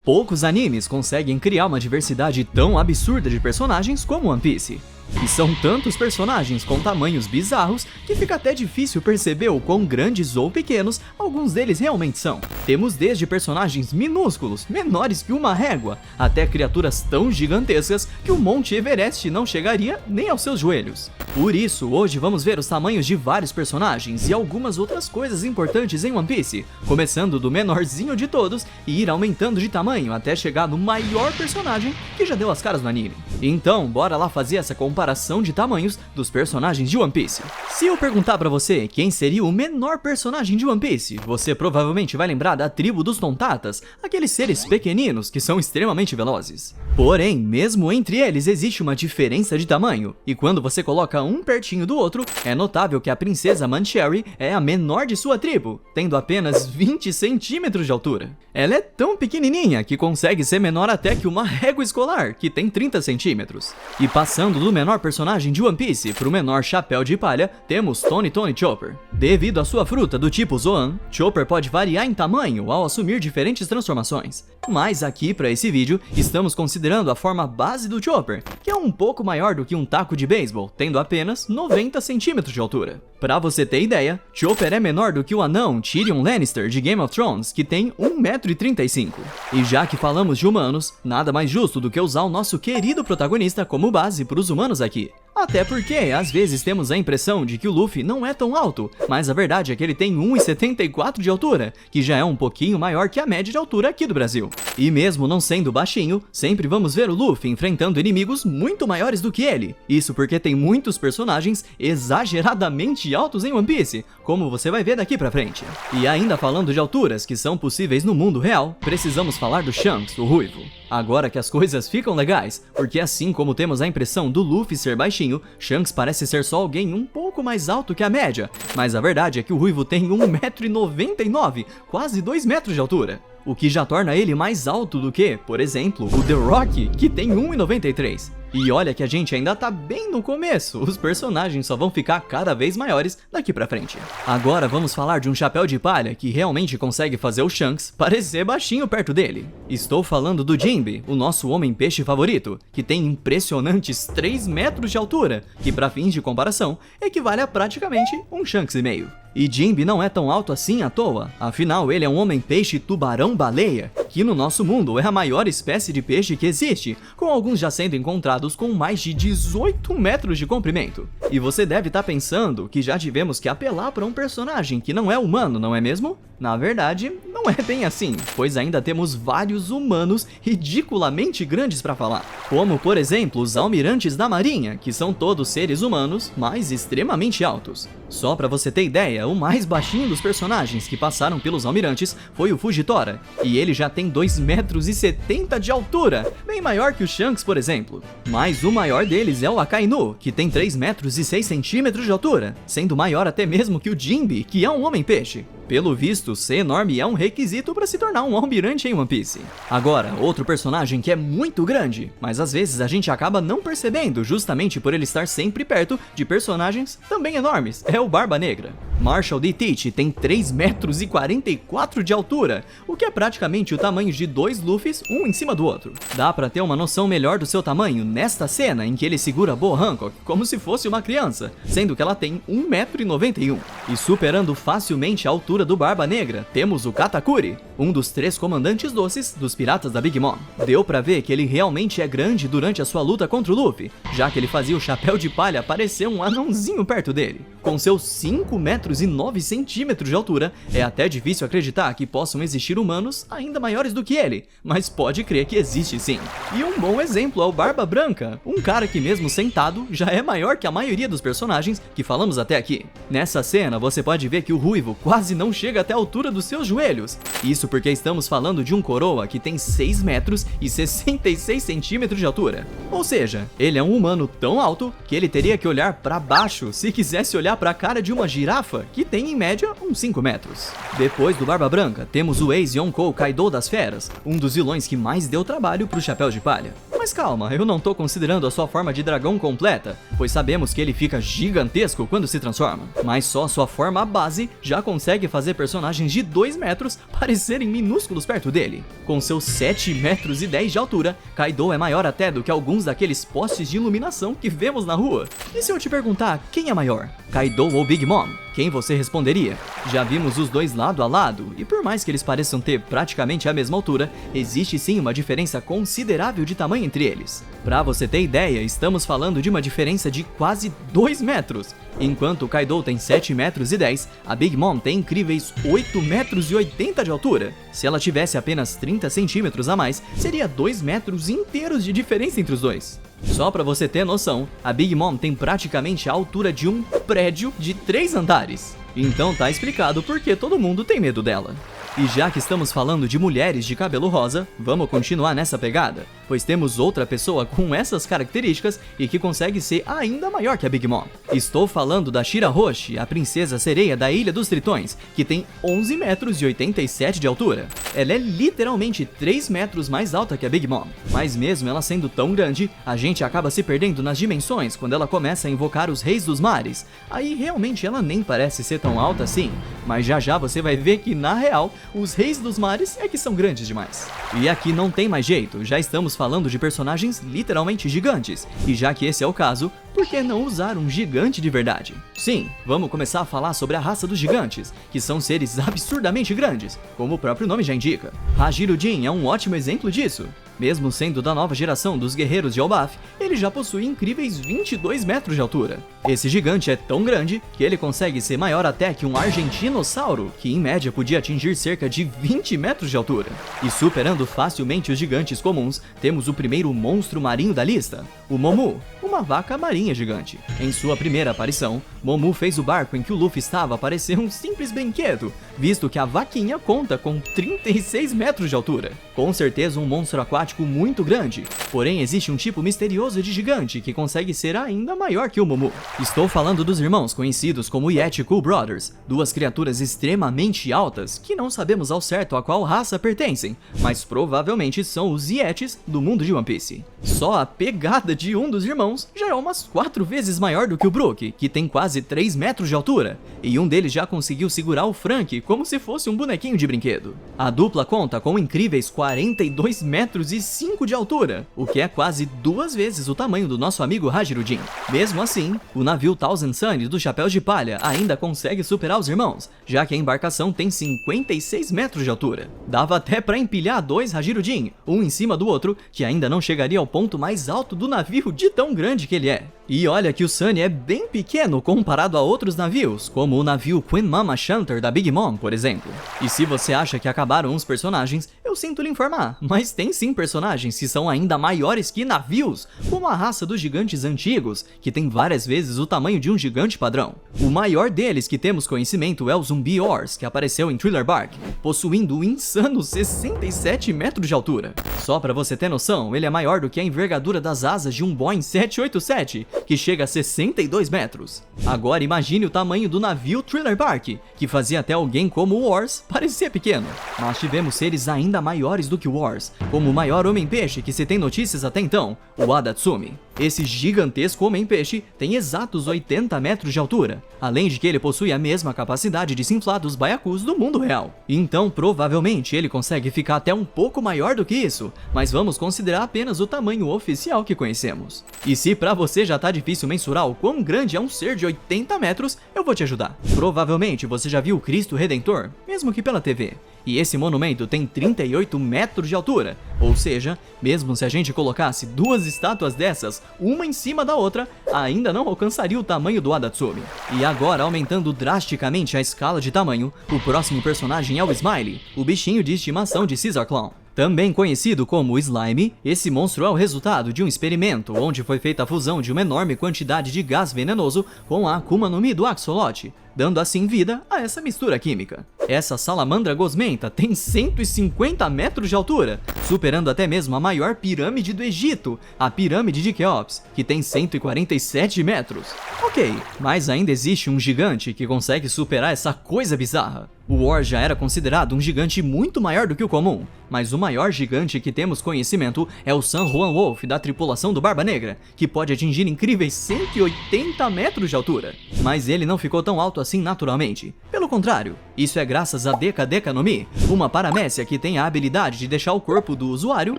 Poucos animes conseguem criar uma diversidade tão absurda de personagens como One Piece. E são tantos personagens com tamanhos bizarros que fica até difícil perceber o quão grandes ou pequenos alguns deles realmente são. Temos desde personagens minúsculos, menores que uma régua, até criaturas tão gigantescas que o Monte Everest não chegaria nem aos seus joelhos. Por isso, hoje vamos ver os tamanhos de vários personagens e algumas outras coisas importantes em One Piece, começando do menorzinho de todos e ir aumentando de tamanho até chegar no maior personagem que já deu as caras no anime. Então, bora lá fazer essa comparação de tamanhos dos personagens de One Piece. Se eu perguntar pra você quem seria o menor personagem de One Piece, você provavelmente vai lembrar da tribo dos Tontatas, aqueles seres pequeninos que são extremamente velozes. Porém, mesmo entre eles existe uma diferença de tamanho, e quando você coloca um pertinho do outro, é notável que a princesa Mancherry é a menor de sua tribo, tendo apenas 20 centímetros de altura. Ela é tão pequenininha que consegue ser menor até que uma régua escolar, que tem 30 centímetros. E passando do menor personagem de One Piece pro menor chapéu de palha, temos Tony Chopper. Devido à sua fruta do tipo Zoan, Chopper pode variar em tamanho ao assumir diferentes transformações. Mas aqui para esse vídeo, estamos considerando a forma base do Chopper, que é um pouco maior do que um taco de beisebol, tendo apenas 90 centímetros de altura. Pra você ter ideia, Chopper é menor do que o anão Tyrion Lannister de Game of Thrones, que tem 1,35 m. E já que falamos de humanos, nada mais justo do que usar o nosso querido protagonista como base para os humanos aqui. Até porque, às vezes temos a impressão de que o Luffy não é tão alto, mas a verdade é que ele tem 1,74 de altura, que já é um pouquinho maior que a média de altura aqui do Brasil. E mesmo não sendo baixinho, sempre vamos ver o Luffy enfrentando inimigos muito maiores do que ele. Isso porque tem muitos personagens exageradamente altos em One Piece, como você vai ver daqui pra frente. E ainda falando de alturas que são possíveis no mundo real, precisamos falar do Shanks, o Ruivo. Agora que as coisas ficam legais, porque assim como temos a impressão do Luffy ser baixinho, Shanks parece ser só alguém um pouco mais alto que a média, mas a verdade é que o Ruivo tem 1,99 m, quase 2 metros de altura. O que já torna ele mais alto do que, por exemplo, o The Rock, que tem 1,93 m. E olha que a gente ainda tá bem no começo, os personagens só vão ficar cada vez maiores daqui pra frente. Agora vamos falar de um chapéu de palha que realmente consegue fazer o Shanks parecer baixinho perto dele. Estou falando do Jinbe, o nosso homem-peixe favorito, que tem impressionantes 3 metros de altura, que pra fins de comparação, equivale a praticamente um Shanks e meio. E Jinbe não é tão alto assim à toa, afinal ele é um homem-peixe tubarão-baleia, que no nosso mundo é a maior espécie de peixe que existe, com alguns já sendo encontrados com mais de 18 metros de comprimento. E você deve estar pensando que já tivemos que apelar para um personagem que não é humano, não é mesmo? Na verdade, não é bem assim, pois ainda temos vários humanos ridiculamente grandes para falar, como por exemplo os almirantes da marinha, que são todos seres humanos, mas extremamente altos. Só para você ter ideia, o mais baixinho dos personagens que passaram pelos almirantes foi o Fujitora, e ele já tem 2,70 m de altura, bem maior que o Shanks, por exemplo. Mas o maior deles é o Akainu, que tem 3,06 m de altura, sendo maior até mesmo que o Jinbe, que é um homem-peixe. Pelo visto, ser enorme é um requisito para se tornar um almirante em One Piece. Agora, outro personagem que é muito grande, mas às vezes a gente acaba não percebendo justamente por ele estar sempre perto de personagens também enormes, é o Barba Negra. Marshall D. Teach tem 3,44 m de altura, o que é praticamente o tamanho de 2 Luffys, um em cima do outro. Dá pra ter uma noção melhor do seu tamanho nesta cena em que ele segura Boa Hancock como se fosse uma criança, sendo que ela tem 1,91 m. E superando facilmente a altura do Barba Negra, temos o Katakuri, um dos 3 comandantes doces dos piratas da Big Mom. Deu pra ver que ele realmente é grande durante a sua luta contra o Luffy, já que ele fazia o chapéu de palha parecer um anãozinho perto dele. Com seus 5,09 m de altura, é até difícil acreditar que possam existir humanos ainda maiores do que ele, mas pode crer que existe sim. E um bom exemplo é o Barba Branca, um cara que mesmo sentado já é maior que a maioria dos personagens que falamos até aqui. Nessa cena você pode ver que o Ruivo quase não chega até a altura dos seus joelhos, isso porque estamos falando de um coroa que tem 6,66 m de altura. Ou seja, ele é um humano tão alto que ele teria que olhar para baixo se quisesse olhar para a cara de uma girafa, Ufa, que tem em média uns 5 metros. Depois do Barba Branca, temos o ex-Yonkou Kaido das Feras, um dos vilões que mais deu trabalho pro Chapéu de Palha. Mas calma, eu não tô considerando a sua forma de dragão completa, pois sabemos que ele fica gigantesco quando se transforma. Mas só sua forma base já consegue fazer personagens de 2 metros parecerem minúsculos perto dele. Com seus 7 metros e 10 de altura, Kaido é maior até do que alguns daqueles postes de iluminação que vemos na rua. E se eu te perguntar quem é maior, Kaido ou Big Mom? Quem você responderia? Já vimos os dois lado a lado, e por mais que eles pareçam ter praticamente a mesma altura, existe sim uma diferença considerável de tamanho entre eles. Pra você ter ideia, estamos falando de uma diferença de quase 2 metros. Enquanto o Kaido tem 7 metros e 10, a Big Mom tem incríveis 8 metros e 80 de altura. Se ela tivesse apenas 30 centímetros a mais, seria 2 metros inteiros de diferença entre os dois. Só pra você ter noção, a Big Mom tem praticamente a altura de um prédio de 3 andares. Então tá explicado por que todo mundo tem medo dela. E já que estamos falando de mulheres de cabelo rosa, vamos continuar nessa pegada, pois temos outra pessoa com essas características e que consegue ser ainda maior que a Big Mom. Estou falando da Shirahoshi, a princesa sereia da Ilha dos Tritões, que tem 11 metros e 87 de altura. Ela é literalmente 3 metros mais alta que a Big Mom, mas mesmo ela sendo tão grande, a gente acaba se perdendo nas dimensões quando ela começa a invocar os reis dos mares. Aí realmente ela nem parece ser tão alta assim, mas já já você vai ver que na real, os reis dos mares é que são grandes demais. E aqui não tem mais jeito, já estamos falando de personagens literalmente gigantes, e já que esse é o caso, por que não usar um gigante de verdade? Sim, vamos começar a falar sobre a raça dos gigantes, que são seres absurdamente grandes, como o próprio nome já indica. Hajirudin é um ótimo exemplo disso. Mesmo sendo da nova geração dos guerreiros de Elbaf, ele já possui incríveis 22 metros de altura. Esse gigante é tão grande que ele consegue ser maior até que um argentinossauro, que em média podia atingir cerca de 20 metros de altura. E superando facilmente os gigantes comuns, temos o primeiro monstro marinho da lista, o Momu, uma vaca marinha gigante. Em sua primeira aparição, Momu fez o barco em que o Luffy estava parecer um simples brinquedo, visto que a vaquinha conta com 36 metros de altura. Com certeza um monstro aquático muito grande, porém existe um tipo misterioso de gigante que consegue ser ainda maior que o Momu. Estou falando dos irmãos conhecidos como Yeti Cool Brothers, duas criaturas extremamente altas que não sabemos ao certo a qual raça pertencem, mas provavelmente são os Yetis do mundo de One Piece. Só a pegada de um dos irmãos já é umas 4 vezes maior do que o Brook, que tem quase 3 metros de altura, e um deles já conseguiu segurar o Frank como se fosse um bonequinho de brinquedo. A dupla conta com incríveis 42 metros e 5 de altura, o que é quase 2 vezes o tamanho do nosso amigo Hajirudin. Mesmo assim, o navio Thousand Sunny do Chapéu de Palha ainda consegue superar os irmãos, já que a embarcação tem 56 metros de altura. Dava até pra empilhar 2 Hajirudin, um em cima do outro, que ainda não chegaria ao ponto mais alto do navio de tão grande que ele é. E olha que o Sunny é bem pequeno comparado a outros navios, como o navio Queen Mama Shunter da Big Mom, por exemplo. E se você acha que acabaram os personagens, eu sinto lhe informar, mas tem sim personagens que são ainda maiores que navios, como a raça dos gigantes antigos, que tem várias vezes o tamanho de um gigante padrão. O maior deles que temos conhecimento é o Zumbi Ors, que apareceu em Thriller Bark, possuindo um insano 67 metros de altura. Só pra você ter noção, ele é maior do que a envergadura das asas de um Boeing 787, que chega a 62 metros. Agora imagine o tamanho do navio Thriller Bark, que fazia até alguém como o Wars parecer pequeno. Mas tivemos seres ainda maiores do que o Wars, como o maior homem-peixe que se tem notícias até então, o Adatsumi. Esse gigantesco homem-peixe tem exatos 80 metros de altura, além de que ele possui a mesma capacidade de se inflar dos baiacus do mundo real. Então, provavelmente, ele consegue ficar até um pouco maior do que isso, mas vamos considerar apenas o tamanho oficial que conhecemos. E se pra você já tá difícil mensurar o quão grande é um ser de 80 metros, eu vou te ajudar. Provavelmente você já viu o Cristo Redentor, mesmo que pela TV. E esse monumento tem 38 metros de altura, ou seja, mesmo se a gente colocasse 2 estátuas dessas, uma em cima da outra, ainda não alcançaria o tamanho do Adatsumi. E agora, aumentando drasticamente a escala de tamanho, o próximo personagem é o Smiley, o bichinho de estimação de Caesar Clown. Também conhecido como Slime, esse monstro é o resultado de um experimento onde foi feita a fusão de uma enorme quantidade de gás venenoso com a Akuma no Mi do Axolotl. dando assim vida a essa mistura química. Essa salamandra gosmenta tem 150 metros de altura, superando até mesmo a maior pirâmide do Egito, a pirâmide de Quéops, que tem 147 metros. Ok, mas ainda existe um gigante que consegue superar essa coisa bizarra. O War já era considerado um gigante muito maior do que o comum, mas o maior gigante que temos conhecimento é o San Juan Wolf da tripulação do Barba Negra, que pode atingir incríveis 180 metros de altura. Mas ele não ficou tão alto assim naturalmente. Pelo contrário, isso é graças a Deca Deca no Mi, uma paramécia que tem a habilidade de deixar o corpo do usuário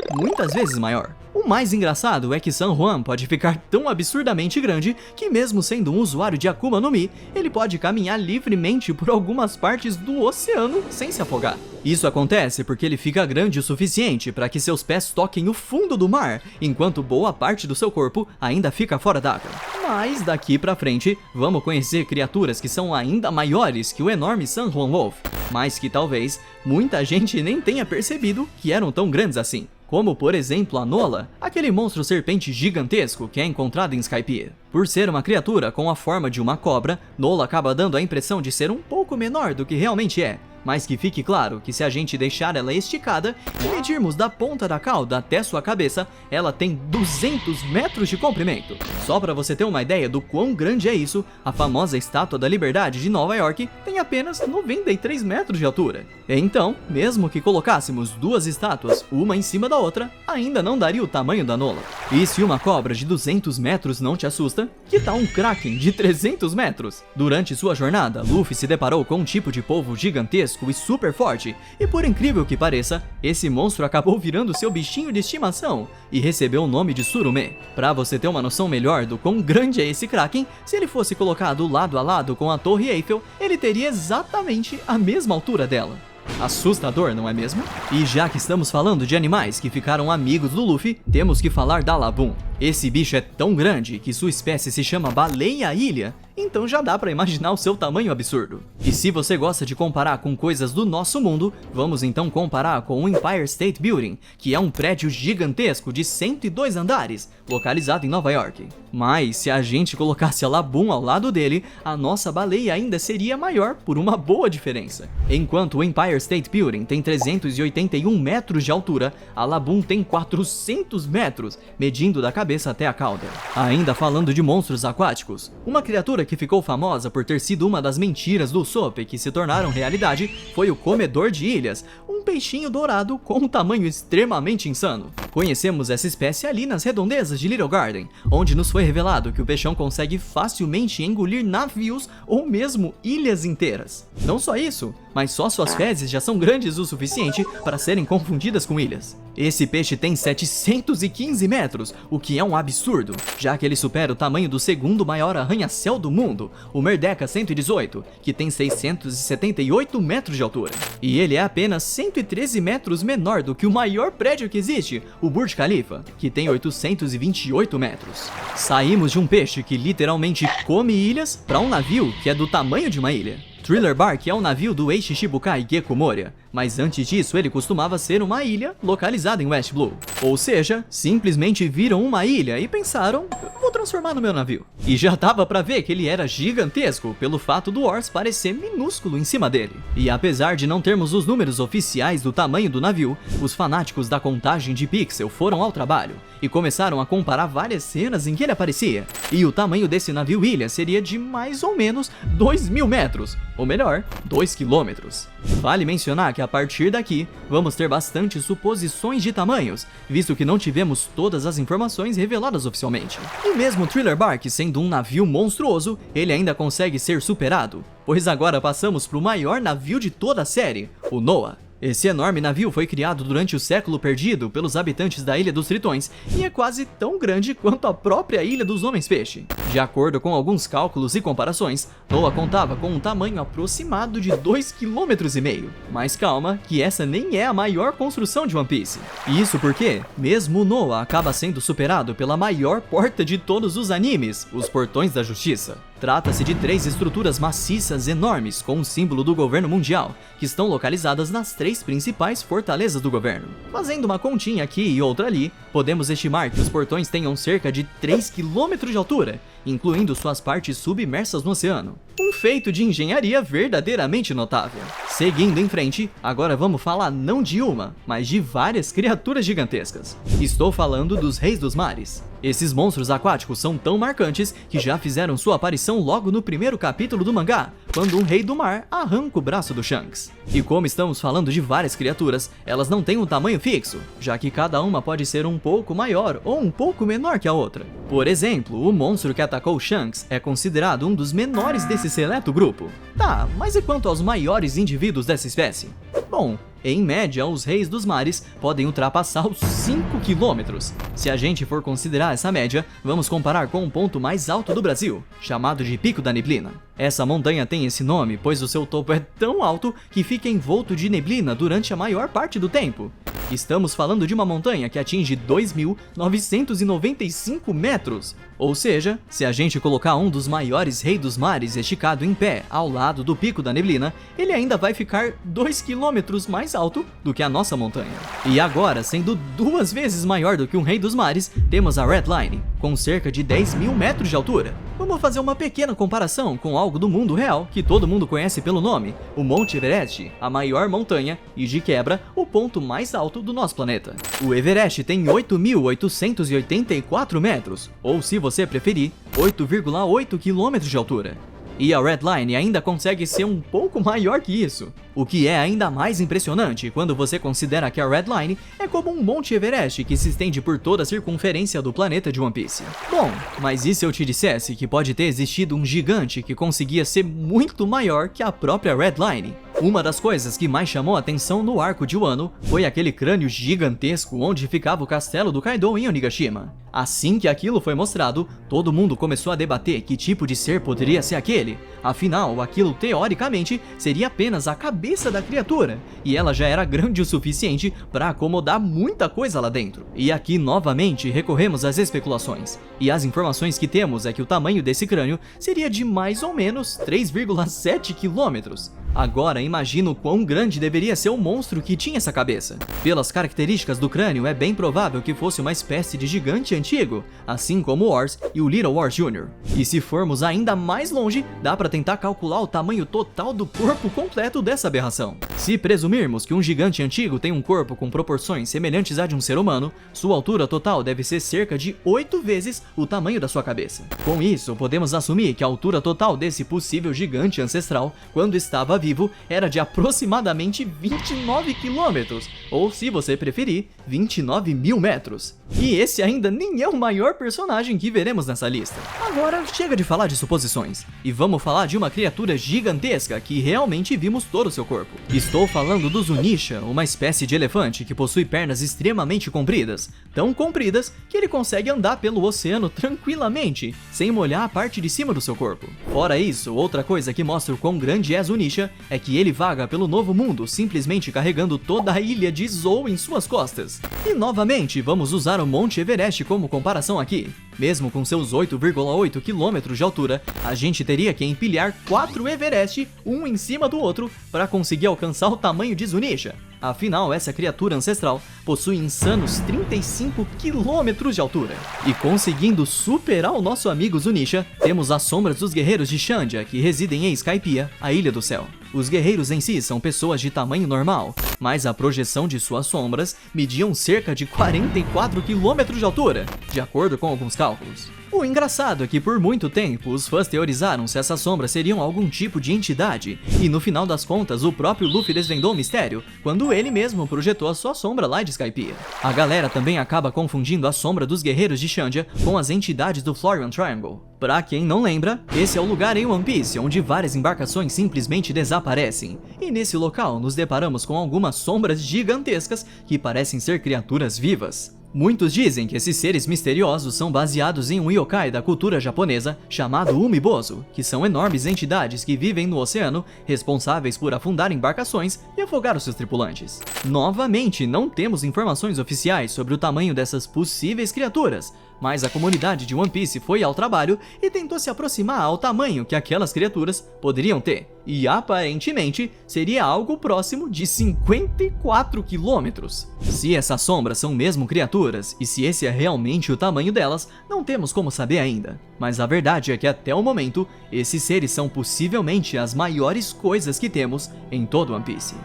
muitas vezes maior. O mais engraçado é que San Juan pode ficar tão absurdamente grande que, mesmo sendo um usuário de Akuma no Mi, ele pode caminhar livremente por algumas partes do oceano sem se afogar. Isso acontece porque ele fica grande o suficiente para que seus pés toquem o fundo do mar, enquanto boa parte do seu corpo ainda fica fora d'água. Mas daqui pra frente, vamos conhecer criaturas que são ainda maiores que o enorme San Juan Wolf, mas que talvez muita gente nem tenha percebido que eram tão grandes assim. Como, por exemplo, a Nola, aquele monstro serpente gigantesco que é encontrado em Skypiea. Por ser uma criatura com a forma de uma cobra, Nola acaba dando a impressão de ser um pouco menor do que realmente é. Mas que fique claro que se a gente deixar ela esticada e medirmos da ponta da cauda até sua cabeça, ela tem 200 metros de comprimento. Só para você ter uma ideia do quão grande é isso, a famosa Estátua da Liberdade de Nova York tem apenas 93 metros de altura. Então, mesmo que colocássemos duas estátuas, uma em cima da outra, ainda não daria o tamanho da Nola. E se uma cobra de 200 metros não te assusta, que tal um Kraken de 300 metros? Durante sua jornada, Luffy se deparou com um tipo de polvo gigantesco e super forte, e por incrível que pareça, esse monstro acabou virando seu bichinho de estimação e recebeu o nome de Surume. Pra você ter uma noção melhor do quão grande é esse Kraken, se ele fosse colocado lado a lado com a Torre Eiffel, ele teria exatamente a mesma altura dela. Assustador, não é mesmo? E já que estamos falando de animais que ficaram amigos do Luffy, temos que falar da Laboon. Esse bicho é tão grande que sua espécie se chama baleia-ilha, então já dá pra imaginar o seu tamanho absurdo. E se você gosta de comparar com coisas do nosso mundo, vamos então comparar com o Empire State Building, que é um prédio gigantesco de 102 andares, localizado em Nova York. Mas se a gente colocasse a Laboon ao lado dele, a nossa baleia ainda seria maior por uma boa diferença. Enquanto o Empire State Building tem 381 metros de altura, a Laboon tem 400 metros, medindo da cabeça até a cauda. Ainda falando de monstros aquáticos, uma criatura que ficou famosa por ter sido uma das mentiras do Usopp que se tornaram realidade foi o Comedor de Ilhas, um peixinho dourado com um tamanho extremamente insano. Conhecemos essa espécie ali nas redondezas de Little Garden, onde nos foi revelado que o peixão consegue facilmente engolir navios ou mesmo ilhas inteiras. Não só isso, mas só suas fezes já são grandes o suficiente para serem confundidas com ilhas. Esse peixe tem 715 metros, o que é um absurdo, já que ele supera o tamanho do segundo maior arranha-céu do mundo, o Merdeka 118, que tem 678 metros de altura. E ele é apenas 113 metros menor do que o maior prédio que existe, o Burj Khalifa, que tem 828 metros. Saímos de um peixe que literalmente come ilhas para um navio que é do tamanho de uma ilha. Thriller Bark é um navio do Eishi Shibukai Gecko Moria, mas antes disso ele costumava ser uma ilha localizada em West Blue. Ou seja, simplesmente viram uma ilha e pensaram, vou transformar no meu navio. E já dava pra ver que ele era gigantesco pelo fato do Ors parecer minúsculo em cima dele. E apesar de não termos os números oficiais do tamanho do navio, os fanáticos da contagem de pixel foram ao trabalho e começaram a comparar várias cenas em que ele aparecia. E o tamanho desse navio ilha seria de mais ou menos 2.000 metros, ou melhor, 2 quilômetros. Vale mencionar que a partir daqui, vamos ter bastante suposições de tamanhos, visto que não tivemos todas as informações reveladas oficialmente. E mesmo Thriller Bark sendo um navio monstruoso, ele ainda consegue ser superado, pois agora passamos para o maior navio de toda a série, o Noah. Esse enorme navio foi criado durante o século perdido pelos habitantes da Ilha dos Tritões e é quase tão grande quanto a própria Ilha dos Homens-Peixe. De acordo com alguns cálculos e comparações, Noah contava com um tamanho aproximado de 2,5 km. Mas calma, que essa nem é a maior construção de One Piece. E isso porque, mesmo Noah acaba sendo superado pela maior porta de todos os animes, os Portões da Justiça. Trata-se de 3 estruturas maciças enormes com o símbolo do governo mundial, que estão localizadas nas 3 principais fortalezas do governo. Fazendo uma continha aqui e outra ali, podemos estimar que os portões tenham cerca de 3 km de altura, incluindo suas partes submersas no oceano. Um feito de engenharia verdadeiramente notável. Seguindo em frente, agora vamos falar não de uma, mas de várias criaturas gigantescas. Estou falando dos Reis dos Mares. Esses monstros aquáticos são tão marcantes que já fizeram sua aparição logo no primeiro capítulo do mangá, quando um rei do mar arranca o braço do Shanks. E como estamos falando de várias criaturas, elas não têm um tamanho fixo, já que cada uma pode ser um pouco maior ou um pouco menor que a outra. Por exemplo, o monstro que atacou Shanks é considerado um dos menores desse seleto grupo. Tá, mas e quanto aos maiores indivíduos dessa espécie? Bom, em média, os Reis dos Mares podem ultrapassar os 5 km. Se a gente for considerar essa média, vamos comparar com o ponto mais alto do Brasil, chamado de Pico da Neblina. Essa montanha tem esse nome pois o seu topo é tão alto que fica envolto de neblina durante a maior parte do tempo. Estamos falando de uma montanha que atinge 2.995 metros. Ou seja, se a gente colocar um dos maiores Reis dos Mares esticado em pé ao lado do Pico da Neblina, ele ainda vai ficar 2 km mais alto do que a nossa montanha. E agora, sendo 2 vezes maior do que um Rei dos Mares, temos a Red Line, com cerca de 10.000 metros de altura. Vamos fazer uma pequena comparação com algo do mundo real que todo mundo conhece pelo nome, o Monte Everest, a maior montanha e, de quebra, o ponto mais alto do nosso planeta. O Everest tem 8.884 metros, ou se você preferir, 8,8 km de altura. E a Red Line ainda consegue ser um pouco maior que isso. O que é ainda mais impressionante quando você considera que a Red Line é como um Monte Everest que se estende por toda a circunferência do planeta de One Piece. Bom, mas e se eu te dissesse que pode ter existido um gigante que conseguia ser muito maior que a própria Red Line? Uma das coisas que mais chamou a atenção no arco de Wano foi aquele crânio gigantesco onde ficava o castelo do Kaido em Onigashima. Assim que aquilo foi mostrado, todo mundo começou a debater que tipo de ser poderia ser aquele. Afinal, aquilo teoricamente seria apenas a cabeça da criatura, e ela já era grande o suficiente para acomodar muita coisa lá dentro. E aqui novamente recorremos às especulações, e as informações que temos é que o tamanho desse crânio seria de mais ou menos 3,7 km. Agora imagina o quão grande deveria ser o monstro que tinha essa cabeça. Pelas características do crânio, é bem provável que fosse uma espécie de gigante antigo, assim como o Wars e o Little Wars Jr. E se formos ainda mais longe, dá para tentar calcular o tamanho total do corpo completo dessa aberração. Se presumirmos que um gigante antigo tem um corpo com proporções semelhantes à de um ser humano, sua altura total deve ser cerca de 8 vezes o tamanho da sua cabeça. Com isso, podemos assumir que a altura total desse possível gigante ancestral, quando estava vivo, era de aproximadamente 29 km, ou se você preferir, 29.000 metros. E esse ainda nem é o maior personagem que veremos nessa lista. Agora chega de falar de suposições, e vamos falar de uma criatura gigantesca que realmente vimos todo o seu corpo. Estou falando do Zunisha, uma espécie de elefante que possui pernas extremamente compridas, tão compridas que ele consegue andar pelo oceano tranquilamente, sem molhar a parte de cima do seu corpo. Fora isso, outra coisa que mostra o quão grande é Zunisha é que ele vaga pelo Novo Mundo simplesmente carregando toda a ilha de Zou em suas costas. E novamente, vamos usar o Monte Everest como comparação aqui. Mesmo com seus 8,8 km de altura, a gente teria que empilhar 4 Everest, um em cima do outro, para conseguir alcançar o tamanho de Zunisha. Afinal, essa criatura ancestral possui insanos 35 km de altura. E conseguindo superar o nosso amigo Zunisha, temos as sombras dos guerreiros de Shandia, que residem em Skypiea, a Ilha do Céu. Os guerreiros em si são pessoas de tamanho normal, mas a projeção de suas sombras mediam cerca de 44 km de altura, de acordo com alguns cálculos. O engraçado é que por muito tempo os fãs teorizaram se essas sombras seriam algum tipo de entidade, e no final das contas o próprio Luffy desvendou o mistério quando ele mesmo projetou a sua sombra lá de Skypiea. A galera também acaba confundindo a sombra dos guerreiros de Shandia com as entidades do Florian Triangle. Pra quem não lembra, esse é o lugar em One Piece onde várias embarcações simplesmente desaparecem, e nesse local nos deparamos com algumas sombras gigantescas que parecem ser criaturas vivas. Muitos dizem que esses seres misteriosos são baseados em um yokai da cultura japonesa chamado Umibozu, que são enormes entidades que vivem no oceano, responsáveis por afundar embarcações e afogar os seus tripulantes. Novamente, não temos informações oficiais sobre o tamanho dessas possíveis criaturas, Mas a comunidade de One Piece foi ao trabalho e tentou se aproximar ao tamanho que aquelas criaturas poderiam ter. E aparentemente seria algo próximo de 54 quilômetros. Se essas sombras são mesmo criaturas e se esse é realmente o tamanho delas, não temos como saber ainda. Mas a verdade é que até o momento, esses seres são possivelmente as maiores coisas que temos em todo One Piece.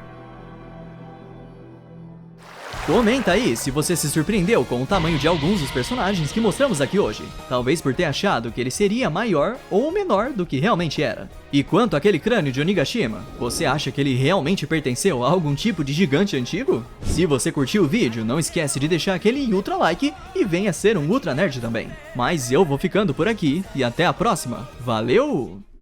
Comenta aí se você se surpreendeu com o tamanho de alguns dos personagens que mostramos aqui hoje, talvez por ter achado que ele seria maior ou menor do que realmente era. E quanto àquele crânio de Onigashima, você acha que ele realmente pertenceu a algum tipo de gigante antigo? Se você curtiu o vídeo, não esquece de deixar aquele ultra like e venha ser um ultra nerd também. Mas eu vou ficando por aqui e até a próxima. Valeu!